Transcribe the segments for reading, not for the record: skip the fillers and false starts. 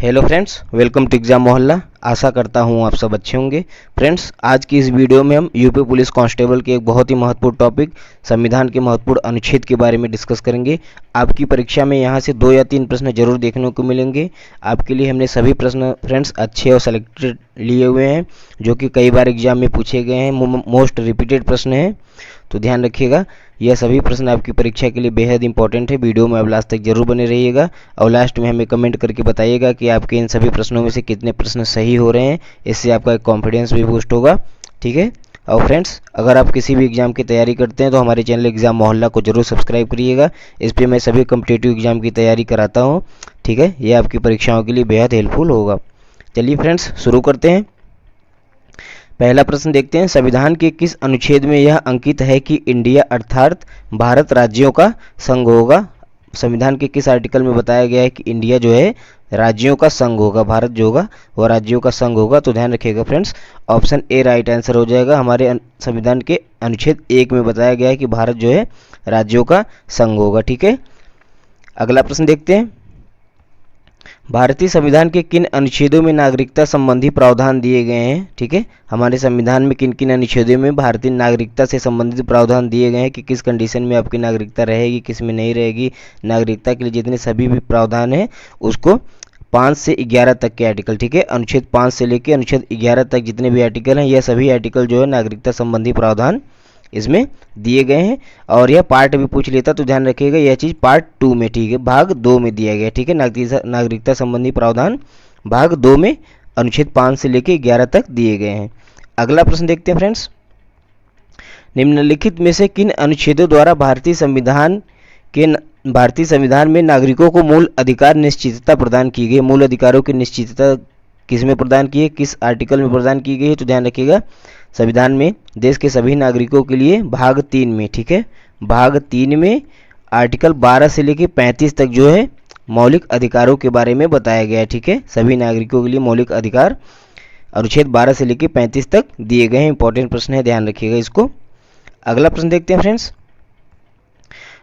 Hello friends, welcome to exam Mohalla. आशा करता हूँ आप सब अच्छे होंगे। फ्रेंड्स, आज की इस वीडियो में हम यूपी पुलिस कांस्टेबल के एक बहुत ही महत्वपूर्ण टॉपिक संविधान के महत्वपूर्ण अनुच्छेद के बारे में डिस्कस करेंगे। आपकी परीक्षा में यहाँ से 2 या 3 प्रश्न जरूर देखने को मिलेंगे। आपके लिए हमने सभी प्रश्न फ्रेंड्स अच्छे और सेलेक्टेड लिए हुए हैं, जो कि कई बार एग्जाम में पूछे गए हैं, मोस्ट रिपीटेड प्रश्न हैं। तो ध्यान रखिएगा, यह सभी प्रश्न आपकी परीक्षा के लिए बेहद इंपॉर्टेंट है। वीडियो में आप लास्ट तक जरूर बने रहिएगा और लास्ट में हमें कमेंट करके बताइएगा कि आपके इन सभी प्रश्नों में से कितने प्रश्न सही हो रहे हैं। इससे आपका एक कॉन्फिडेंस भी बूस्ट होगा, ठीक है। और फ्रेंड्स, अगर आप किसी भी एग्जाम की तैयारी करते हैं तो हमारे चैनल एग्जाम मोहल्ला को जरूर सब्सक्राइब करिएगा। इस पर मैं सभी कॉम्पिटिटिव एग्जाम की तैयारी कराता हूँ, ठीक है। यह आपकी परीक्षाओं के लिए बेहद हेल्पफुल होगा। चलिए फ्रेंड्स, शुरू करते हैं। पहला प्रश्न देखते हैं, संविधान के किस अनुच्छेद में यह अंकित है कि इंडिया अर्थात भारत राज्यों का संघ होगा। संविधान के किस आर्टिकल में बताया गया है कि इंडिया जो है राज्यों का संघ होगा, भारत जो होगा वह राज्यों का संघ होगा। तो ध्यान रखिएगा friends, option A right answer हो जाएगा। हमारे संविधान के अनुच्छेद 1 में बताया गया है कि भारत जो है राज्यों का संघ होगा, ठीक है। अगला प्रश्न देखते हैं, भारतीय संविधान के किन अनुच्छेदों में नागरिकता संबंधी प्रावधान दिए गए हैं, ठीक है। हमारे संविधान में किन किन अनुच्छेदों में भारतीय नागरिकता से संबंधित प्रावधान दिए गए हैं कि किस कंडीशन में आपकी नागरिकता रहेगी, किस में नहीं रहेगी। नागरिकता के लिए जितने सभी भी प्रावधान हैं उसको 5 से 11 तक के आर्टिकल, ठीक है। अनुच्छेद 5 से लेकर अनुच्छेद 11 तक जितने भी आर्टिकल हैं, यह सभी आर्टिकल जो है नागरिकता संबंधी प्रावधान इसमें दिए गए हैं। और यह पार्ट भी पूछ लेता तो ध्यान रखिएगा, यह चीज़ पार्ट 2 में, ठीक है, भाग 2 में दिया गया, ठीक है। नागरिकता संबंधी प्रावधान भाग 2 में अनुच्छेद 5 से लेकर 11 तक दिए गए हैं। अगला प्रश्न देखते हैं फ्रेंड्स, निम्नलिखित में से किन अनुच्छेदों द्वारा भारतीय संविधान में नागरिकों को मूल अधिकार निश्चितता प्रदान की गई। मूल अधिकारों की निश्चितता किस में प्रदान की है, किस आर्टिकल में प्रदान की गई है। तो ध्यान रखिएगा, संविधान में देश के सभी नागरिकों के लिए भाग 3 में, ठीक है, भाग 3 में आर्टिकल 12 से लेकर 35 तक जो है मौलिक अधिकारों के बारे में बताया गया है, ठीक है। सभी नागरिकों के लिए मौलिक अधिकार अनुच्छेद 12 से लेकर 35 तक दिए गए हैं। इंपॉर्टेंट प्रश्न है, ध्यान रखिएगा इसको। अगला प्रश्न देखते हैं फ्रेंड्स,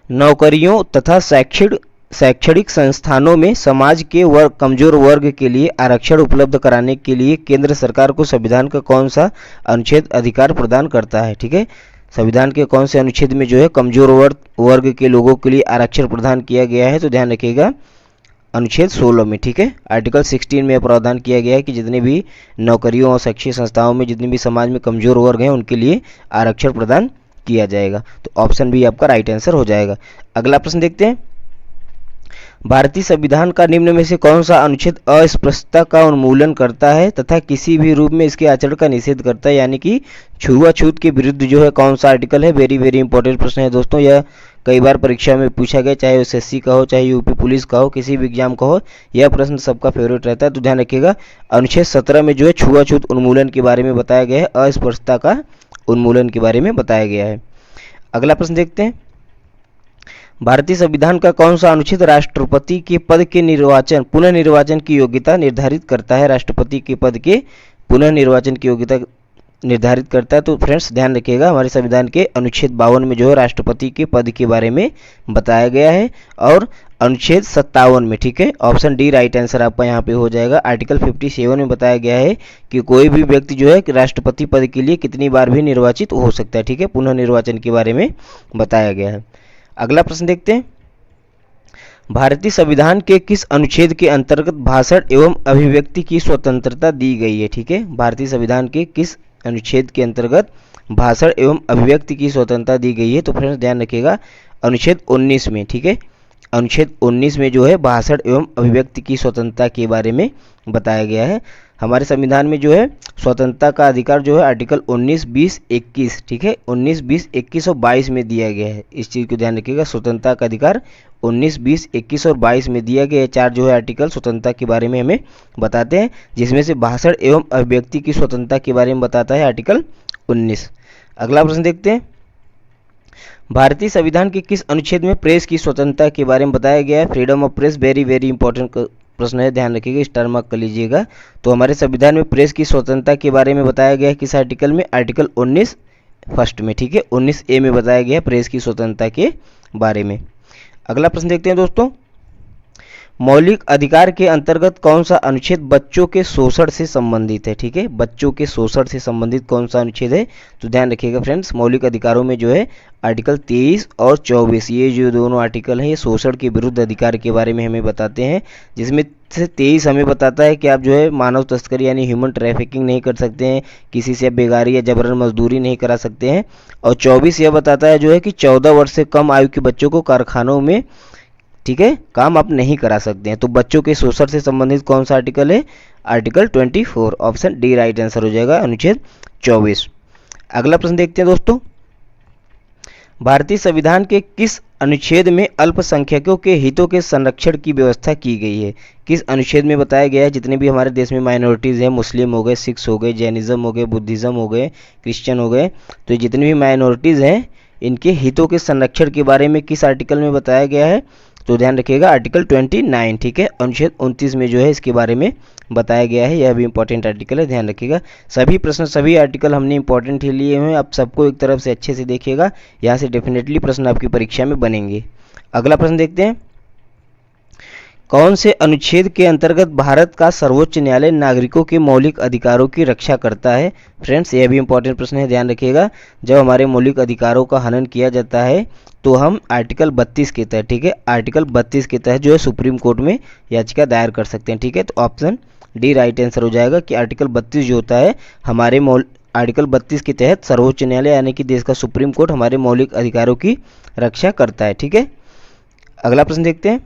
नौकरियों तथा शैक्षणिक संस्थानों में समाज के कमजोर वर्ग के लिए आरक्षण उपलब्ध कराने के लिए केंद्र सरकार को संविधान का कौन सा अनुच्छेद अधिकार प्रदान करता है, ठीक है। संविधान के कौन से अनुच्छेद में जो है कमजोर वर्ग के लोगों के लिए आरक्षण प्रदान किया गया है। तो ध्यान रखिएगा, अनुच्छेद 16 में, ठीक है। आर्टिकल 16 में प्रावधान किया गया है कि जितने भी नौकरियों और शैक्षिक संस्थाओं में जितने भी समाज में कमजोर वर्ग हैं उनके लिए आरक्षण प्रदान किया जाएगा। तो ऑप्शन बी आपका राइट आंसर हो जाएगा। अगला प्रश्न देखते हैं, भारतीय संविधान का निम्न में से कौन सा अनुच्छेद अस्पृश्यता का उन्मूलन करता है तथा किसी भी रूप में इसके आचरण का निषेध करता है, यानी कि छुआछूत के विरुद्ध जो है कौन सा आर्टिकल है। वेरी वेरी इंपॉर्टेंट प्रश्न है दोस्तों, यह कई बार परीक्षा में पूछा गया, चाहे एसएससी का हो, चाहे यूपी पुलिस का हो, किसी भी एग्जाम का हो, यह प्रश्न सबका फेवरेट रहता है। तो ध्यान रखिएगा, अनुच्छेद 17 में जो है छुआछूत उन्मूलन के बारे में बताया गया है, अस्पृश्यता का उन्मूलन के बारे में बताया गया है। अगला प्रश्न देखते हैं, भारतीय संविधान का कौन सा अनुच्छेद राष्ट्रपति के पद के पुनः निर्वाचन की योग्यता निर्धारित करता है। राष्ट्रपति के पद के पुनः निर्वाचन की योग्यता निर्धारित करता है। तो फ्रेंड्स ध्यान रखिएगा, हमारे संविधान के अनुच्छेद 52 में जो है राष्ट्रपति के पद के बारे में बताया गया है और अनुच्छेद 57 में, ठीक है। ऑप्शन डी राइट आंसर आपका यहाँ पे हो जाएगा। आर्टिकल 57 में बताया गया है कि कोई भी व्यक्ति जो है राष्ट्रपति पद के लिए कितनी बार भी निर्वाचित हो सकता है, ठीक है। पुनः निर्वाचन के बारे में बताया गया है। अगला प्रश्न देखते हैं, भारतीय संविधान के किस अनुच्छेद के अंतर्गत भाषण एवं अभिव्यक्ति की स्वतंत्रता दी गई है, ठीक है। भारतीय संविधान के किस अनुच्छेद के अंतर्गत भाषण एवं अभिव्यक्ति की स्वतंत्रता दी गई है। तो फ्रेंड्स ध्यान रखिएगा, अनुच्छेद 19 में, ठीक है। अनुच्छेद 19 में जो है भाषण एवं अभिव्यक्ति की स्वतंत्रता के बारे में बताया गया है। हमारे संविधान में जो है स्वतंत्रता का अधिकार जो है आर्टिकल 19, 20, 21, ठीक है, 19, 20, 21 और 22 में दिया गया है। इस चीज़ को ध्यान रखिएगा, स्वतंत्रता का अधिकार 19, 20, 21 और 22 में दिया गया है। 4 जो है आर्टिकल स्वतंत्रता के बारे में हमें बताते हैं, जिसमें से भाषण एवं अभिव्यक्ति की स्वतंत्रता के बारे में बताता है आर्टिकल 19। अगला प्रश्न देखते हैं, भारतीय संविधान के किस अनुच्छेद में प्रेस की स्वतंत्रता के बारे में बताया गया है। Freedom of press, very very important प्रश्न है, ध्यान रखिएगा, स्टार मार्क कर लीजिएगा। तो हमारे संविधान में प्रेस की स्वतंत्रता के बारे में बताया गया है किस आर्टिकल में, आर्टिकल 19 फर्स्ट में, ठीक है, 19A में बताया गया है प्रेस की स्वतंत्रता के बारे में। अगला प्रश्न देखते हैं दोस्तों, मौलिक अधिकार के अंतर्गत कौन सा अनुच्छेद बच्चों के शोषण से संबंधित है? ठीक है, बच्चों के शोषण से संबंधित कौन सा अनुच्छेद है? तो ध्यान रखिएगा फ्रेंड्स, मौलिक अधिकारों में जो है आर्टिकल 23 और 24, ये जो दोनों आर्टिकल हैं ये शोषण के विरुद्ध अधिकार के बारे में हमें बताते हैं, जिसमें से 23 हमें बताता है कि आप जो है मानव तस्करी यानी ह्यूमन ट्रैफिकिंग नहीं कर सकते हैं, किसी से बेगारी या जबरन मजदूरी नहीं करा सकते हैं, और 24 यह बताता है जो है कि 14 वर्ष से कम आयु के बच्चों को कारखानों में, ठीक है, काम आप नहीं करा सकते हैं। तो बच्चों के शोषण से संबंधित कौन सा आर्टिकल है? Article 24, option D right answer हो जाएगा, अनुच्छेद 24। अगला प्रश्न देखते हैं दोस्तों, भारतीय संविधान के किस अनुच्छेद में अल्पसंख्यकों के हितों के संरक्षण की व्यवस्था की गई है? किस अनुच्छेद में बताया गया है जितने भी हमारे देश में माइनॉरिटीज़ हैं, मुस्लिम हो गए, सिख्स हो गए, जैनिज़्म हो गए, बुद्धिज़्म हो गए, क्रिश्चियन हो गए, तो जितने भी माइनॉरिटीज़ हैं इनके हितों के संरक्षण के बारे में किस आर्टिकल में बताया गया है? तो ध्यान रखिएगा आर्टिकल 29, ठीक है, अनुच्छेद 29 में जो है इसके बारे में बताया गया है। यह भी इंपॉर्टेंट आर्टिकल है, ध्यान रखिएगा। सभी प्रश्न, सभी आर्टिकल हमने इंपॉर्टेंट ही लिए हैं, आप सबको एक तरफ से अच्छे से देखिएगा, यहाँ से डेफिनेटली प्रश्न आपकी परीक्षा में बनेंगे। अगला प्रश्न देखते हैं, कौन से अनुच्छेद के अंतर्गत भारत का सर्वोच्च न्यायालय नागरिकों के मौलिक अधिकारों की रक्षा करता है? फ्रेंड्स, यह भी इंपॉर्टेंट प्रश्न है, ध्यान रखिएगा। जब हमारे मौलिक अधिकारों का हनन किया जाता है तो हम आर्टिकल 32 के तहत, ठीक है, आर्टिकल 32 के तहत जो है सुप्रीम कोर्ट में याचिका दायर कर सकते हैं, ठीक है। तो ऑप्शन डी राइट आंसर हो जाएगा कि आर्टिकल 32 जो होता है हमारे आर्टिकल 32 के तहत सर्वोच्च न्यायालय यानी कि देश का सुप्रीम कोर्ट हमारे मौलिक अधिकारों की रक्षा करता है, ठीक है। अगला प्रश्न देखते हैं,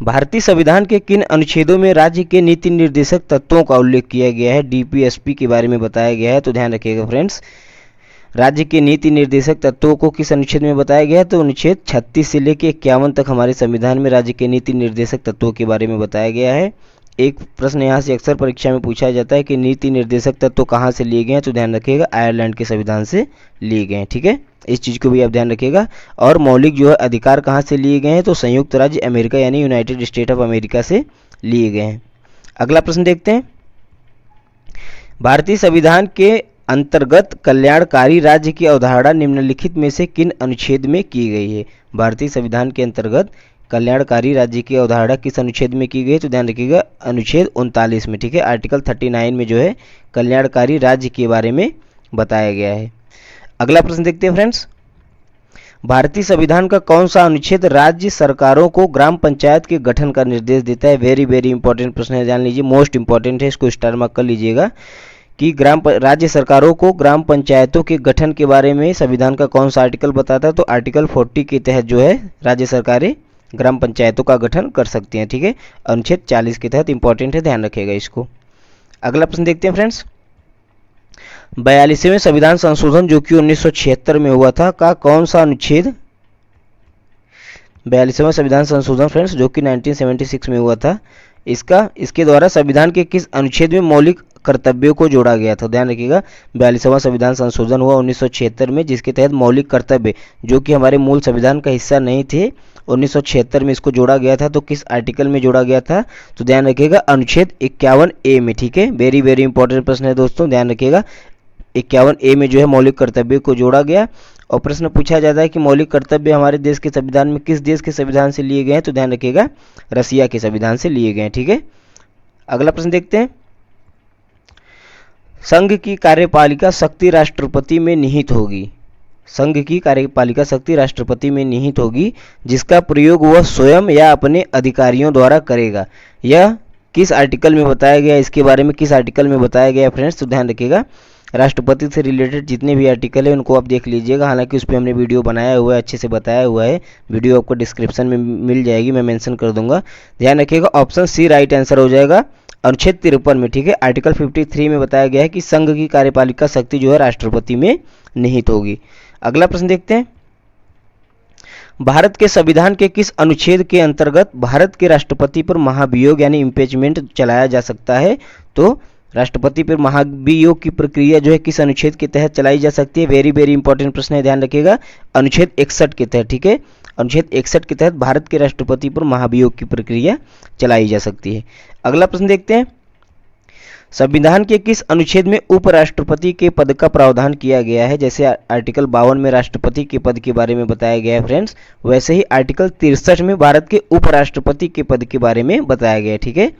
भारतीय संविधान के किन अनुच्छेदों में राज्य के नीति निर्देशक तत्वों का उल्लेख किया गया है? डीपीएसपी के बारे में बताया गया है, तो ध्यान रखिएगा फ्रेंड्स, राज्य के नीति निर्देशक तत्वों को किस अनुच्छेद में बताया गया है? तो अनुच्छेद 36 से लेकर 51 तक हमारे संविधान में राज्य के नीति निर्देशक तत्वों के बारे में बताया गया है। एक प्रश्न यहाँ से अक्सर परीक्षा में पूछा जाता है कि नीति निर्देशक तत्व कहाँ से लिए गए हैं? तो ध्यान रखिएगा आयरलैंड के संविधान से लिए गए हैं, ठीक है, इस चीज़ को भी आप ध्यान रखिएगा। और मौलिक जो है अधिकार कहाँ से लिए गए हैं? तो संयुक्त राज्य अमेरिका यानी यूनाइटेड स्टेट ऑफ अमेरिका से लिए गए हैं। अगला प्रश्न देखते हैं, भारतीय संविधान के अंतर्गत कल्याणकारी राज्य की अवधारणा निम्नलिखित में से किन अनुच्छेद में की गई है? भारतीय संविधान के अंतर्गत कल्याणकारी राज्य की अवधारणा किस अनुच्छेद में की गई है? तो ध्यान रखिएगा अनुच्छेद 39 में, ठीक है, आर्टिकल 39 में जो है कल्याणकारी राज्य के बारे में बताया गया है। अगला प्रश्न देखते हैं फ्रेंड्स, भारतीय संविधान का कौन सा अनुच्छेद राज्य सरकारों को ग्राम पंचायत के गठन का निर्देश देता है? वेरी वेरी इंपॉर्टेंट प्रश्न है, जान लीजिए, मोस्ट इंपॉर्टेंट है, इसको स्टार मार्क कर लीजिएगा कि राज्य सरकारों को ग्राम पंचायतों के गठन के बारे में संविधान का कौन सा आर्टिकल बताता है? तो आर्टिकल 40 के तहत जो है राज्य सरकारें ग्राम पंचायतों का गठन कर सकती हैं, ठीक है, अनुच्छेद 40 के तहत, इंपॉर्टेंट है, ध्यान रखिएगा इसको। अगला प्रश्न देखते हैं फ्रेंड्स, 42वें संविधान संशोधन जो कि 1976 में हुआ था का कौन सा अनुच्छेद, 42वां संविधान संशोधन फ्रेंड्स जो कि 1976 में हुआ था, इसके द्वारा संविधान के किस अनुच्छेद में मौलिक कर्तव्यों को जोड़ा गया था? ध्यान रखिएगा 42वां संविधान संशोधन हुआ 1976 में, जिसके तहत मौलिक कर्तव्य जो कि हमारे मूल संविधान का हिस्सा नहीं थे 1976 में इसको जोड़ा गया था। तो किस आर्टिकल में जोड़ा गया था? तो ध्यान रखिएगा अनुच्छेद 51A में, ठीक है, वेरी वेरी इंपॉर्टेंट प्रश्न है दोस्तों, ध्यान रखिएगा 51A में जो है मौलिक कर्तव्य को जोड़ा गया। और प्रश्न पूछा जाता है कि मौलिक कर्तव्य हमारे देश के संविधान में किस देश के संविधान से लिए गए हैं? तो ध्यान रखिएगा रसिया के संविधान से लिए गए हैं, ठीक है। अगला प्रश्न देखते हैं, संघ की कार्यपालिका शक्ति राष्ट्रपति में निहित होगी। संघ की कार्यपालिका शक्ति राष्ट्रपति में निहित होगी, जिसका प्रयोग वह स्वयं या अपने अधिकारियों द्वारा करेगा। यह किस आर्टिकल में बताया गया? इसके बारे में किस आर्टिकल में बताया गया फ्रेंड्स? तो ध्यान रखिएगा राष्ट्रपति से रिलेटेड जितने भी आर्टिकल है उनको आप देख लीजिएगा, हालांकि उस पर हमने वीडियो बनाया हुआ है, अच्छे से बताया हुआ है, वीडियो आपको डिस्क्रिप्शन में मिल जाएगी, मैं मेंशन कर दूंगा। ध्यान रखिएगा ऑप्शन सी राइट आंसर हो जाएगा अनुच्छेद 53 में, ठीक है, आर्टिकल 53 में बताया गया है कि संघ की कार्यपालिका शक्ति जो है राष्ट्रपति में निहित होगी। अगला प्रश्न देखते हैं, भारत के संविधान के किस अनुच्छेद के अंतर्गत भारत के राष्ट्रपति पर महाभियोग यानी इम्पीचमेंट चलाया जा सकता है? तो राष्ट्रपति पर महाभियोग की प्रक्रिया जो है किस अनुच्छेद के तहत चलाई जा सकती है? वेरी वेरी इंपॉर्टेंट प्रश्न है, ध्यान रखिएगा अनुच्छेद 61 के तहत, ठीक है, अनुच्छेद 61 के तहत भारत के राष्ट्रपति पर महाभियोग की प्रक्रिया चलाई जा सकती है। अगला प्रश्न देखते हैं, संविधान के किस अनुच्छेद में उपराष्ट्रपति के पद का प्रावधान किया गया है? जैसे आर्टिकल 52 में राष्ट्रपति के पद के बारे में बताया गया है फ्रेंड्स, वैसे ही आर्टिकल 63 में भारत के उपराष्ट्रपति के पद के बारे में बताया गया है। ठीक है,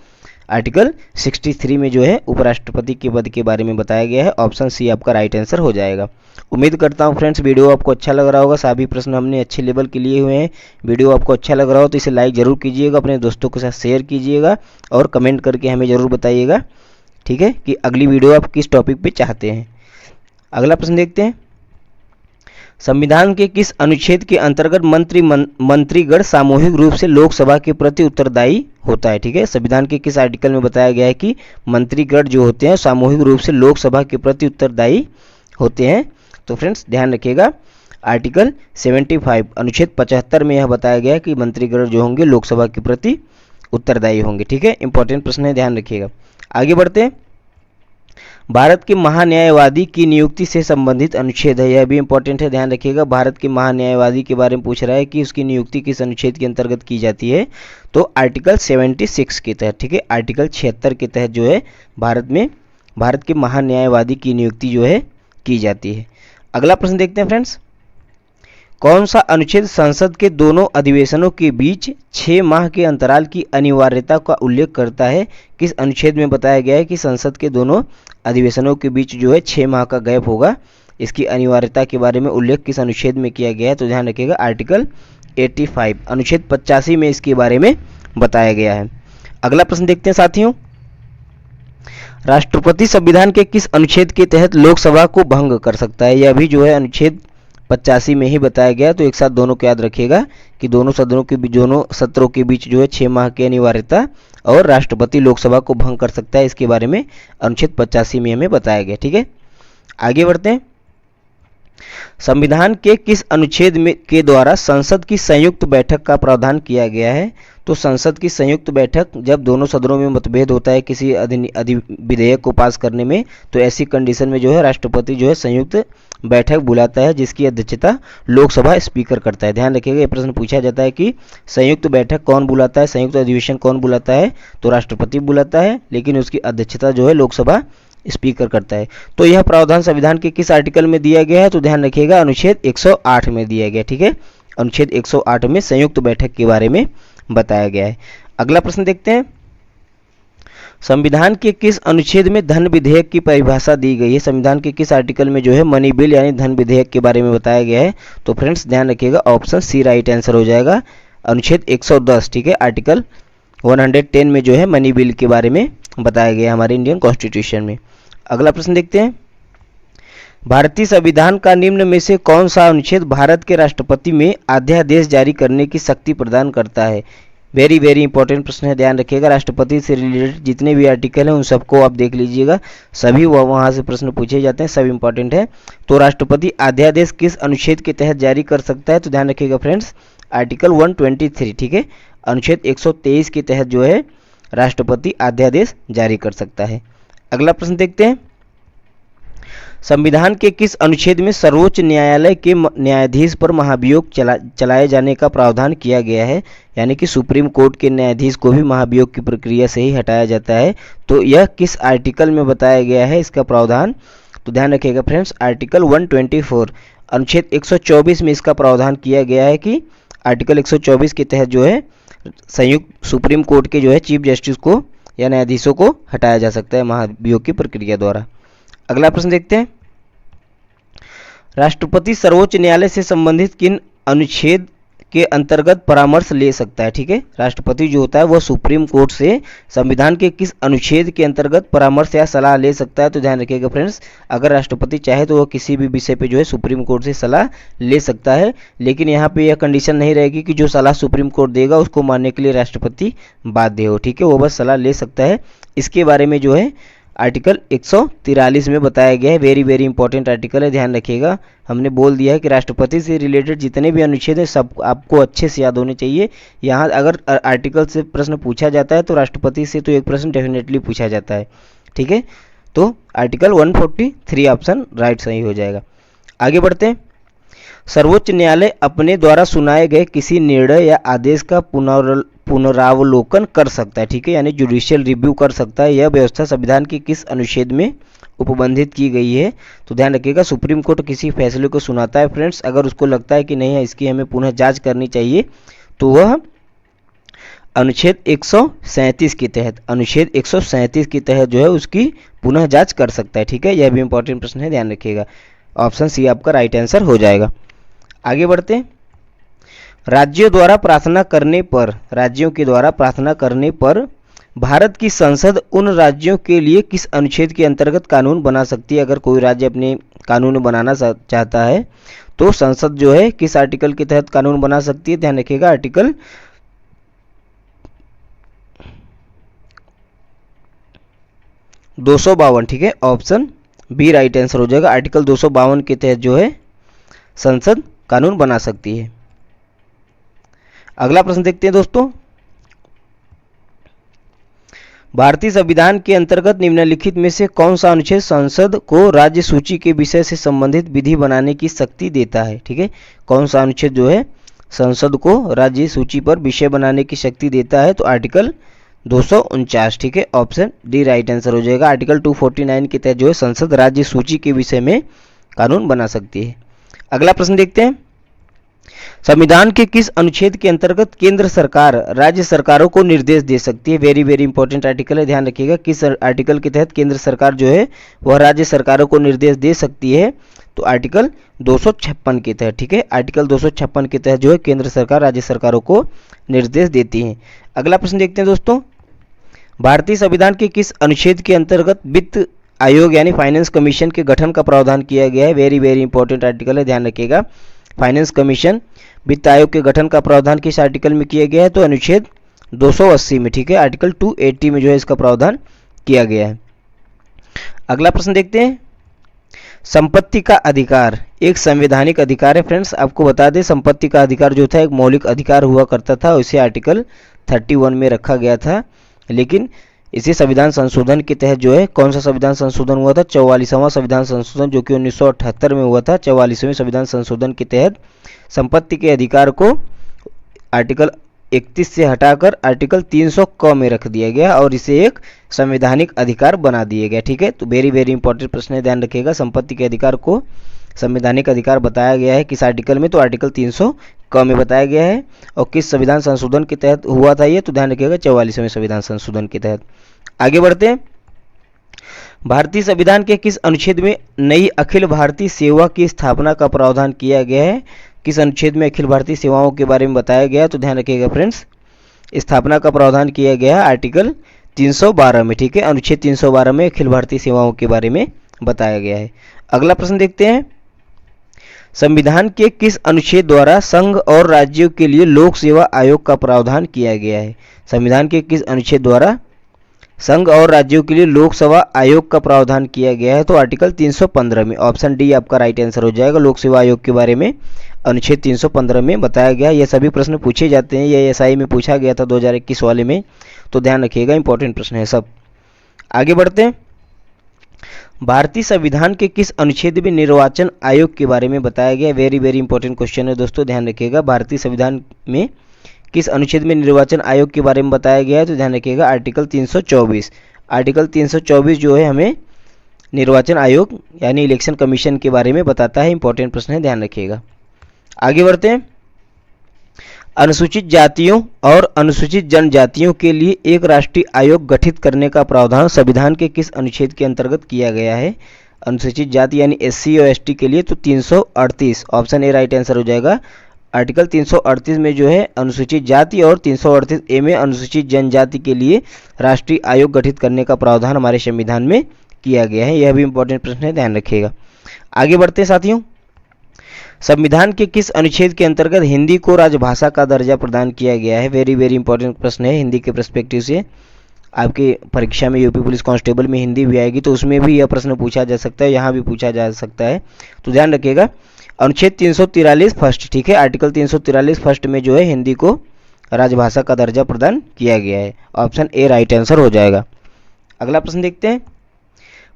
आर्टिकल 63 में जो है उपराष्ट्रपति के पद के बारे में बताया गया है। ऑप्शन सी आपका राइट आंसर हो जाएगा। उम्मीद करता हूँ फ्रेंड्स वीडियो आपको अच्छा लग रहा होगा। सभी प्रश्न हमने अच्छे लेवल के लिए हुए हैं। वीडियो आपको अच्छा लग रहा हो तो इसे लाइक जरूर कीजिएगा, अपने दोस्तों के साथ शेयर कीजिएगा और कमेंट करके हमें ज़रूर बताइएगा, ठीक है, कि अगली वीडियो आप किस टॉपिक पे चाहते हैं। अगला प्रश्न देखते हैं। संविधान के किस अनुच्छेद के अंतर्गत मंत्रीगण सामूहिक रूप से लोकसभा के प्रति उत्तरदायी होता है? ठीक है, संविधान के किस आर्टिकल में बताया गया है कि मंत्रीगण जो होते हैं सामूहिक रूप से लोकसभा के प्रति उत्तरदायी होते हैं? तो फ्रेंड्स ध्यान रखिएगा, आर्टिकल 75 अनुच्छेद 75 में यह बताया गया है कि मंत्रीगण जो होंगे लोकसभा के प्रति उत्तरदायी होंगे। ठीक है, इंपॉर्टेंट प्रश्न है, ध्यान रखिएगा। आगे बढ़ते हैं। भारत के महान्यायवादी की नियुक्ति से संबंधित अनुच्छेद है, यह भी इंपॉर्टेंट है, ध्यान रखिएगा। भारत के महान्यायवादी के बारे में पूछ रहा है कि उसकी नियुक्ति किस अनुच्छेद के अंतर्गत की जाती है? तो आर्टिकल 76 के तहत। ठीक है, आर्टिकल 76 के तहत जो है भारत के महान्यायवादी की नियुक्ति जो है की जाती है। अगला प्रश्न देखते हैं फ्रेंड्स। कौन सा अनुच्छेद संसद के दोनों अधिवेशनों के बीच 6 माह के अंतराल की अनिवार्यता का उल्लेख करता है? किस अनुच्छेद में बताया गया है कि संसद के दोनों अधिवेशनों के बीच जो है 6 माह का गैप होगा? इसकी अनिवार्यता के बारे में उल्लेख किस अनुच्छेद में किया गया है? तो ध्यान रखिएगा, आर्टिकल 85 अनुच्छेद 85 में इसके बारे में बताया गया है। अगला प्रश्न देखते हैं साथियों। राष्ट्रपति संविधान के किस अनुच्छेद के तहत लोकसभा को भंग कर सकता है? यह भी जो है अनुच्छेद 85 में ही बताया गया। तो एक साथ दोनों को याद रखिएगा कि दोनों सत्रों के बीच जो है 6 माह की अनिवार्यता और राष्ट्रपति लोकसभा को भंग कर सकता है, इसके बारे में अनुच्छेद 85 में हमें बताया गया। ठीक है, आगे बढ़ते हैं। संविधान के किस अनुच्छेद में के द्वारा संसद की संयुक्त बैठक का प्रावधान किया गया है? तो संसद की संयुक्त बैठक जब दोनों सदनों में मतभेद होता है किसी विधेयक को पास करने में, तो ऐसी कंडीशन में जो है राष्ट्रपति जो है संयुक्त बैठक बुलाता है, जिसकी अध्यक्षता लोकसभा स्पीकर करता है। ध्यान रखिएगा, ये प्रश्न पूछा जाता है कि संयुक्त बैठक कौन बुलाता है, संयुक्त अधिवेशन कौन बुलाता है? तो राष्ट्रपति बुलाता है, लेकिन उसकी अध्यक्षता जो है लोकसभा स्पीकर करता है। तो यह प्रावधान संविधान के किस आर्टिकल में दिया गया है? तो ध्यान रखिएगा, अनुच्छेद 108 में दिया गया। ठीक है, अनुच्छेद 108 में संयुक्त बैठक के बारे में बताया गया है। अगला प्रश्न देखते हैं। संविधान के किस अनुच्छेद में धन विधेयक की परिभाषा दी गई है? संविधान के किस आर्टिकल में जो है मनी बिल यानी धन विधेयक के बारे में बताया गया है? तो फ्रेंड्स ध्यान रखिएगा, ऑप्शन सी राइट आंसर हो जाएगा, अनुच्छेद 110। ठीक है, आर्टिकल 110 में जो है मनी बिल के बारे में बताया गया हमारे इंडियन कॉन्स्टिट्यूशन में। अगला प्रश्न देखते हैं। भारतीय संविधान का निम्न में से कौन सा अनुच्छेद भारत के राष्ट्रपति में अध्यादेश जारी करने की शक्ति प्रदान करता है? वेरी वेरी इंपॉर्टेंट प्रश्न है, ध्यान रखिएगा। राष्ट्रपति से रिलेटेड जितने भी आर्टिकल हैं उन सबको आप देख लीजिएगा, सभी वहाँ से प्रश्न पूछे जाते हैं, सब इंपॉर्टेंट है। तो राष्ट्रपति अध्यादेश किस अनुच्छेद के तहत जारी कर सकता है? तो ध्यान रखिएगा फ्रेंड्स, आर्टिकल 123। ठीक है, अनुच्छेद 123 के तहत जो है राष्ट्रपति अध्यादेश जारी कर सकता है। अगला प्रश्न देखते हैं। संविधान के किस अनुच्छेद में सर्वोच्च न्यायालय के न्यायाधीश पर महाभियोग चलाए जाने का प्रावधान किया गया है? यानी कि सुप्रीम कोर्ट के न्यायाधीश को भी महाभियोग की प्रक्रिया से ही हटाया जाता है। तो यह किस आर्टिकल में बताया गया है इसका प्रावधान? तो ध्यान रखिएगा फ्रेंड्स, आर्टिकल 124 अनुच्छेद 124 में इसका प्रावधान किया गया है कि आर्टिकल 124 के तहत जो है संयुक्त सुप्रीम कोर्ट के जो है चीफ जस्टिस को या न्यायाधीशों को हटाया जा सकता है महाभियोग की प्रक्रिया द्वारा। अगला प्रश्न देखते हैं। राष्ट्रपति सर्वोच्च न्यायालय से संबंधित किन अनुच्छेद के अंतर्गत परामर्श ले सकता है? ठीक है, राष्ट्रपति जो होता है वह सुप्रीम कोर्ट से संविधान के किस अनुच्छेद के अंतर्गत परामर्श या सलाह ले सकता है? तो ध्यान रखिएगा फ्रेंड्स, अगर राष्ट्रपति चाहे तो वह किसी भी विषय पे जो है सुप्रीम कोर्ट से सलाह ले सकता है, लेकिन यहाँ पे यह कंडीशन नहीं रहेगी कि जो सलाह सुप्रीम कोर्ट देगा उसको मानने के लिए राष्ट्रपति बाध्य हो। ठीक है, वो बस सलाह ले सकता है। इसके बारे में जो है आर्टिकल 143 में बताया गया है। वेरी वेरी इंपॉर्टेंट आर्टिकल है, ध्यान रखिएगा। हमने बोल दिया है कि राष्ट्रपति से रिलेटेड जितने भी अनुच्छेद हैं सब आपको अच्छे से याद होने चाहिए। यहाँ अगर आर्टिकल से प्रश्न पूछा जाता है तो राष्ट्रपति से तो एक प्रश्न डेफिनेटली पूछा जाता है। ठीक है, तो आर्टिकल 143 ऑप्शन राइट सही हो जाएगा। आगे बढ़ते हैं। सर्वोच्च न्यायालय अपने द्वारा सुनाए गए किसी निर्णय या आदेश का पुनरावलोकन कर सकता है, ठीक है, यानी जुडिशियल रिव्यू कर सकता है। यह व्यवस्था संविधान के किस अनुच्छेद में उपबंधित की गई है? तो ध्यान रखिएगा, सुप्रीम कोर्ट किसी फैसले को सुनाता है फ्रेंड्स, अगर उसको लगता है कि नहीं है इसकी हमें पुनः जांच करनी चाहिए, तो वह अनुच्छेद 137 के तहत, अनुच्छेद 137 के तहत जो है उसकी पुनः जांच कर सकता है, ठीक है। यह भी इंपॉर्टेंट प्रश्न है, ध्यान रखिएगा। ऑप्शन सी आपका राइट आंसर हो जाएगा। आगे बढ़ते हैं। राज्यों द्वारा प्रार्थना करने पर, राज्यों के द्वारा प्रार्थना करने पर भारत की संसद उन राज्यों के लिए किस अनुच्छेद के अंतर्गत कानून बना सकती है? अगर कोई राज्य अपने कानून बनाना चाहता है तो संसद जो है किस आर्टिकल के तहत कानून बना सकती है? ध्यान रखिएगा, आर्टिकल 252, ठीक है, ऑप्शन बी राइट आंसर हो जाएगा। आर्टिकल 252 के तहत जो है संसद कानून बना सकती है। अगला प्रश्न देखते हैं दोस्तों। भारतीय संविधान के अंतर्गत निम्नलिखित में से कौन सा अनुच्छेद संसद को राज्य सूची के विषय से संबंधित विधि बनाने की शक्ति देता है? ठीक है, कौन सा अनुच्छेद जो है संसद को राज्य सूची पर विषय बनाने की शक्ति देता है? तो आर्टिकल 249, ठीक है, ऑप्शन डी राइट आंसर हो जाएगा। आर्टिकल 249 के तहत जो है संसद राज्य सूची के विषय में कानून बना सकती है। अगला प्रश्न देखते हैं। संविधान के किस अनुच्छेद के अंतर्गत केंद्र सरकार राज्य सरकारों को निर्देश दे सकती है? वेरी वेरी इंपॉर्टेंट आर्टिकल है, ध्यान रखिएगा। किस आर्टिकल के तहत केंद्र सरकार जो है वह राज्य सरकारों को निर्देश दे सकती है? तो आर्टिकल 256 के तहत, ठीक है, आर्टिकल 256 के तहत जो है केंद्र सरकार राज्य सरकारों को निर्देश देती है। अगला प्रश्न देखते हैं दोस्तों। भारतीय संविधान के किस अनुच्छेद के अंतर्गत वित्त आयोग यानी फाइनेंस कमीशन के गठन का प्रावधान किया गया है? वेरी वेरी इंपॉर्टेंट आर्टिकल है, ध्यान रखिएगा। फाइनेंस कमीशन वित्त आयोग के गठन का प्रावधान किस आर्टिकल में किया गया है? तो अनुच्छेद 280 में, ठीक है, आर्टिकल 280 में जो है इसका प्रावधान किया गया है। अगला प्रश्न देखते हैं। संपत्ति का अधिकार एक संवैधानिक अधिकार है फ्रेंड्स। आपको बता दें संपत्ति का अधिकार जो था एक मौलिक अधिकार हुआ करता था, इसे आर्टिकल 31 में रखा गया था, लेकिन इसी संविधान संशोधन के तहत जो है कौन सा संविधान संशोधन हुआ था? 44वां संविधान संशोधन, जो कि 1978 में हुआ था। 44वें संविधान संशोधन के तहत संपत्ति के अधिकार को आर्टिकल 31 से हटाकर आर्टिकल 300 क में रख दिया गया और इसे एक संवैधानिक अधिकार बना दिया गया, ठीक है। तो वेरी वेरी इंपॉर्टेंट प्रश्न है, ध्यान रखिएगा। संपत्ति के अधिकार को संवैधानिक अधिकार बताया गया है किस आर्टिकल में? तो आर्टिकल 300 क में बताया गया है। और किस संविधान संशोधन के तहत हुआ था ये? तो ध्यान रखिएगा 44वें संविधान संशोधन के तहत। आगे बढ़ते हैं। भारतीय संविधान के किस अनुच्छेद में नई अखिल भारतीय सेवा की स्थापना का प्रावधान किया गया है? किस अनुच्छेद में अखिल भारतीय सेवाओं के बारे में बताया गया है? तो ध्यान रखिएगा फ्रेंड्स, स्थापना का प्रावधान किया गया है आर्टिकल 312 में, ठीक है, अनुच्छेद 312 में अखिल भारतीय सेवाओं के बारे में बताया गया है। अगला प्रश्न देखते हैं। संविधान के किस अनुच्छेद द्वारा संघ और राज्यों के लिए लोक सेवा आयोग का प्रावधान किया गया है? संविधान के किस अनुच्छेद द्वारा संघ और राज्यों के लिए लोक सेवा आयोग का प्रावधान किया गया है? तो आर्टिकल 315 में, ऑप्शन डी आपका राइट आंसर हो जाएगा। लोक सेवा आयोग के बारे में अनुच्छेद 315 में बताया गया। ये सभी प्रश्न पूछे जाते हैं, ये एसआई में पूछा गया था 2021 वाले में, तो ध्यान रखिएगा, इंपॉर्टेंट प्रश्न है सब। आगे बढ़ते हैं। भारतीय संविधान के किस अनुच्छेद में निर्वाचन आयोग के बारे में बताया गया? वेरी वेरी इंपॉर्टेंट क्वेश्चन है दोस्तों, ध्यान रखिएगा। भारतीय संविधान में किस अनुच्छेद में निर्वाचन आयोग के बारे में बताया गया है? तो ध्यान रखिएगा आर्टिकल 324। आर्टिकल 324 जो है हमें निर्वाचन आयोग यानी इलेक्शन कमीशन के बारे में बताता है, इंपॉर्टेंट प्रश्न है, ध्यान रखिएगा। आगे बढ़ते हैं। अनुसूचित जातियों और अनुसूचित जनजातियों के लिए एक राष्ट्रीय आयोग गठित करने का प्रावधान संविधान के किस अनुच्छेद के अंतर्गत किया गया है? अनुसूचित जाति यानी एससी और एसटी के लिए तो 338, ऑप्शन ए राइट आंसर हो जाएगा। आर्टिकल 338 में जो है अनुसूचित जाति और 338 ए में अनुसूचित जनजाति के लिए राष्ट्रीय आयोग गठित करने का प्रावधान हमारे संविधान में किया गया है। यह भी इंपॉर्टेंट प्रश्न है, ध्यान रखिएगा। आगे बढ़ते हैं साथियों। संविधान के किस अनुच्छेद के अंतर्गत हिंदी को राजभाषा का दर्जा प्रदान किया गया है? वेरी वेरी इंपॉर्टेंट प्रश्न है, हिंदी के पर्सपेक्टिव से आपके परीक्षा में यूपी पुलिस कांस्टेबल में हिंदी भी आएगी, तो उसमें भी यह प्रश्न पूछा जा सकता है, यहाँ भी पूछा जा सकता है, तो ध्यान रखिएगा। अनुच्छेद 343 फर्स्ट, ठीक है, आर्टिकल 343 फर्स्ट में जो है हिंदी को राजभाषा का दर्जा प्रदान किया गया है, ऑप्शन ए राइट आंसर हो जाएगा। अगला प्रश्न देखते हैं।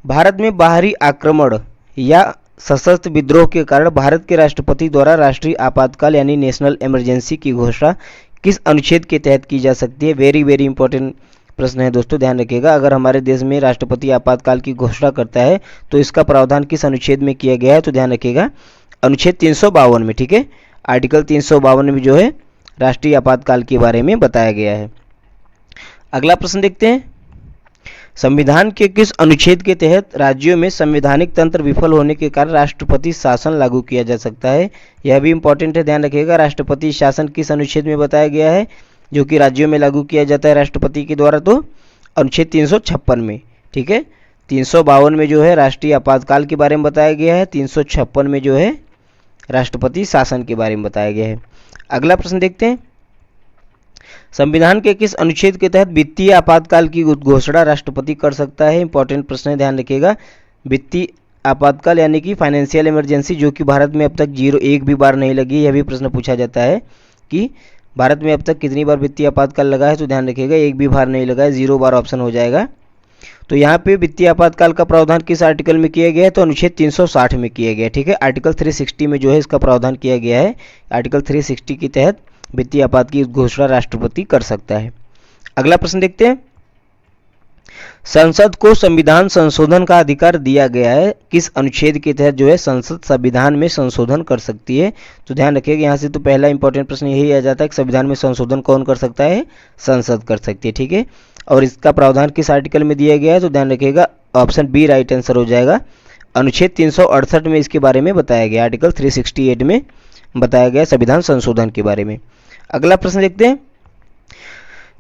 भारत में बाहरी आक्रमण या सशस्त्र विद्रोह के कारण भारत के राष्ट्रपति द्वारा राष्ट्रीय आपातकाल यानी नेशनल इमरजेंसी की घोषणा किस अनुच्छेद के तहत की जा सकती है? वेरी वेरी इंपॉर्टेंट प्रश्न है दोस्तों, ध्यान रखिएगा। अगर हमारे देश में राष्ट्रपति आपातकाल की घोषणा करता है तो इसका प्रावधान किस अनुच्छेद में किया गया है? तो ध्यान रखिएगा अनुच्छेद 352 में, ठीक है। आर्टिकल 352 में जो है राष्ट्रीय आपातकाल के बारे में बताया गया है। अगला प्रश्न देखते हैं, संविधान के किस अनुच्छेद के तहत राज्यों में संवैधानिक तंत्र विफल होने के कारण राष्ट्रपति शासन लागू किया जा सकता है? यह भी इंपॉर्टेंट है, ध्यान रखिएगा। राष्ट्रपति शासन किस अनुच्छेद में बताया गया है जो कि राज्यों में लागू किया जाता है राष्ट्रपति के द्वारा? तो अनुच्छेद 356 में, ठीक है। 352 में जो है राष्ट्रीय आपातकाल के बारे में बताया गया है, 356 में जो है राष्ट्रपति शासन के बारे में बताया गया है। अगला प्रश्न देखते हैं, संविधान के किस अनुच्छेद के तहत वित्तीय आपातकाल की घोषणा राष्ट्रपति कर सकता है? इंपॉर्टेंट प्रश्न है, ध्यान रखिएगा। वित्तीय आपातकाल यानी कि फाइनेंशियल इमरजेंसी, जो कि भारत में अब तक एक भी बार नहीं लगी। यह भी प्रश्न पूछा जाता है कि भारत में अब तक कितनी बार वित्तीय आपातकाल लगा है? तो ध्यान रखिएगा एक भी बार नहीं लगा है, 0 बार ऑप्शन हो जाएगा। तो यहाँ पे वित्तीय आपातकाल का प्रावधान किस आर्टिकल में किया गया है? तो अनुच्छेद 360 में किया गया है, ठीक है। आर्टिकल 360 में जो है इसका प्रावधान किया गया है। आर्टिकल 360 के तहत वित्तीय आपात की घोषणा राष्ट्रपति कर सकता है। अगला प्रश्न देखते हैं, संसद को संविधान संशोधन का अधिकार दिया गया है, किस अनुच्छेद के तहत जो है संसद संविधान में संशोधन कर सकती है? तो ध्यान रखिएगा यहाँ से तो पहला इंपॉर्टेंट प्रश्न यही आ जाता है कि संविधान में संशोधन कौन कर सकता है? संसद कर सकती है, ठीक है। और इसका प्रावधान किस आर्टिकल में दिया गया है? तो ध्यान रखिएगा ऑप्शन बी राइट आंसर हो जाएगा। अनुच्छेद 368 में इसके बारे में बताया गया, आर्टिकल 368 में बताया गया संविधान संशोधन के बारे में। अगला प्रश्न देखते हैं,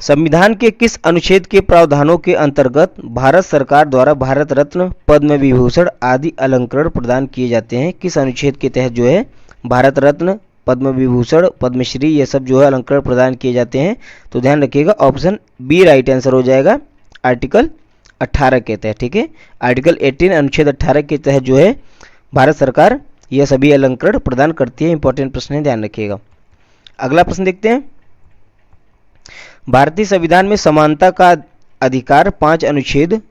संविधान के किस अनुच्छेद के प्रावधानों के अंतर्गत भारत सरकार द्वारा भारत रत्न, पद्म विभूषण आदि अलंकरण प्रदान किए जाते हैं? किस अनुच्छेद के तहत जो है भारत रत्न, पद्म विभूषण, पद्मश्री ये सब जो है अलंकरण प्रदान किए जाते हैं? तो ध्यान रखिएगा ऑप्शन बी राइट आंसर हो जाएगा, आर्टिकल 18 के तहत, ठीक है। आर्टिकल 18 अनुच्छेद 18 के तहत जो है भारत सरकार यह सभी अलंकरण प्रदान करती है। इंपॉर्टेंट प्रश्न है, ध्यान रखिएगा। अगला प्रश्न देखते हैं, भारतीय संविधान में समानता का अधिकार 5 अनुच्छेद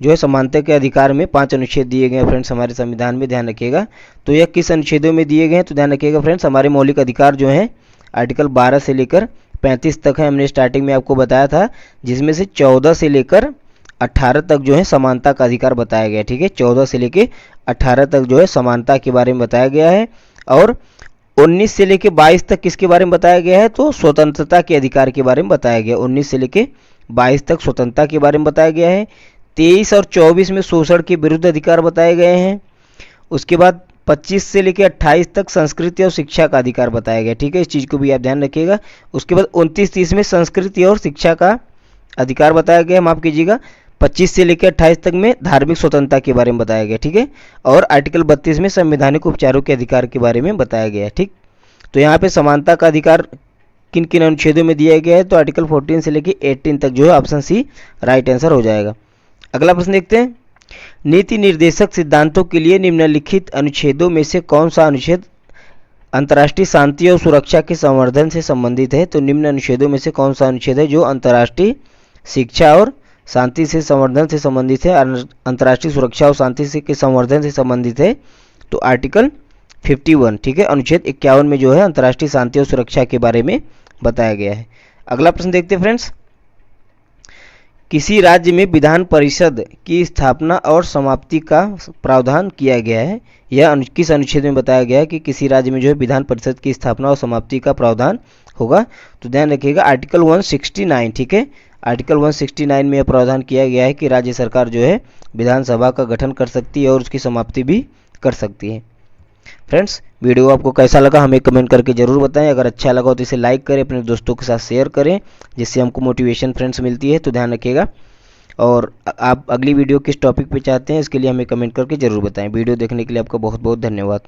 जो है समानता के अधिकार में 5 अनुच्छेद दिए गए हैं फ्रेंड्स हमारे संविधान में, ध्यान रखिएगा। तो यह किस अनुच्छेदों में दिए गए हैं? तो ध्यान रखिएगा फ्रेंड्स हमारे मौलिक अधिकार जो हैं आर्टिकल 12 से लेकर 35 तक है, हमने स्टार्टिंग में आपको बताया था, जिसमें से 14 से लेकर 18 तक जो है समानता का अधिकार बताया गया है, ठीक है। 14 से लेकर 18 तक जो है समानता के बारे में बताया गया है, और 19 से लेकर 22 तक किसके बारे में बताया गया है? तो स्वतंत्रता के अधिकार के बारे में बताया गया। 19 से लेकर 22 तक स्वतंत्रता के बारे में बताया गया है। 23 और 24 में शोषण के विरुद्ध अधिकार बताए गए हैं। उसके बाद 25 से लेकर 28 तक संस्कृति और शिक्षा का अधिकार बताया गया, ठीक है। इस चीज़ को भी आप ध्यान रखिएगा। उसके बाद 29-30 में संस्कृति और शिक्षा का अधिकार बताया गया, माफ कीजिएगा। 25 से लेकर 28 तक में धार्मिक स्वतंत्रता के बारे में बताया गया, ठीक है। और आर्टिकल 32 में संवैधानिक उपचारों के अधिकार के बारे में बताया गया है, ठीक। तो यहाँ पे समानता का अधिकार किन किन अनुच्छेदों में दिया गया है? तो आर्टिकल 14 से लेकर 18 तक जो है ऑप्शन सी राइट आंसर हो जाएगा। अगला प्रश्न देखते हैं, नीति निर्देशक सिद्धांतों के लिए निम्नलिखित अनुच्छेदों में से कौन सा अनुच्छेद अंतर्राष्ट्रीय शांति और सुरक्षा के संवर्धन से संबंधित है? तो निम्न अनुच्छेदों में से कौन सा अनुच्छेद है जो अंतर्राष्ट्रीय शिक्षा और शांति से संवर्धन से संबंधित है, अंतर्राष्ट्रीय सुरक्षा और शांति से के संवर्धन से संबंधित है? तो आर्टिकल 51, ठीक है। अनुच्छेद 51 में जो है अंतर्राष्ट्रीय शांति और सुरक्षा के बारे में बताया गया है। अगला प्रश्न देखते हैं फ्रेंड्स, किसी राज्य में विधान परिषद की स्थापना और समाप्ति का प्रावधान किया गया है? यह किस अनुच्छेद में बताया गया है कि किसी राज्य में जो है विधान परिषद की स्थापना और समाप्ति का प्रावधान होगा? तो ध्यान रखिएगा आर्टिकल 169, ठीक है। आर्टिकल 169 में यह प्रावधान किया गया है कि राज्य सरकार जो है विधानसभा का गठन कर सकती है और उसकी समाप्ति भी कर सकती है। फ्रेंड्स वीडियो आपको कैसा लगा हमें कमेंट करके ज़रूर बताएं। अगर अच्छा लगा हो तो इसे लाइक करें, अपने दोस्तों के साथ शेयर करें, जिससे हमको मोटिवेशन फ्रेंड्स मिलती है। तो ध्यान रखिएगा, और आप अगली वीडियो किस टॉपिक पे चाहते हैं इसके लिए हमें कमेंट करके ज़रूर बताएं। वीडियो देखने के लिए आपका बहुत बहुत धन्यवाद।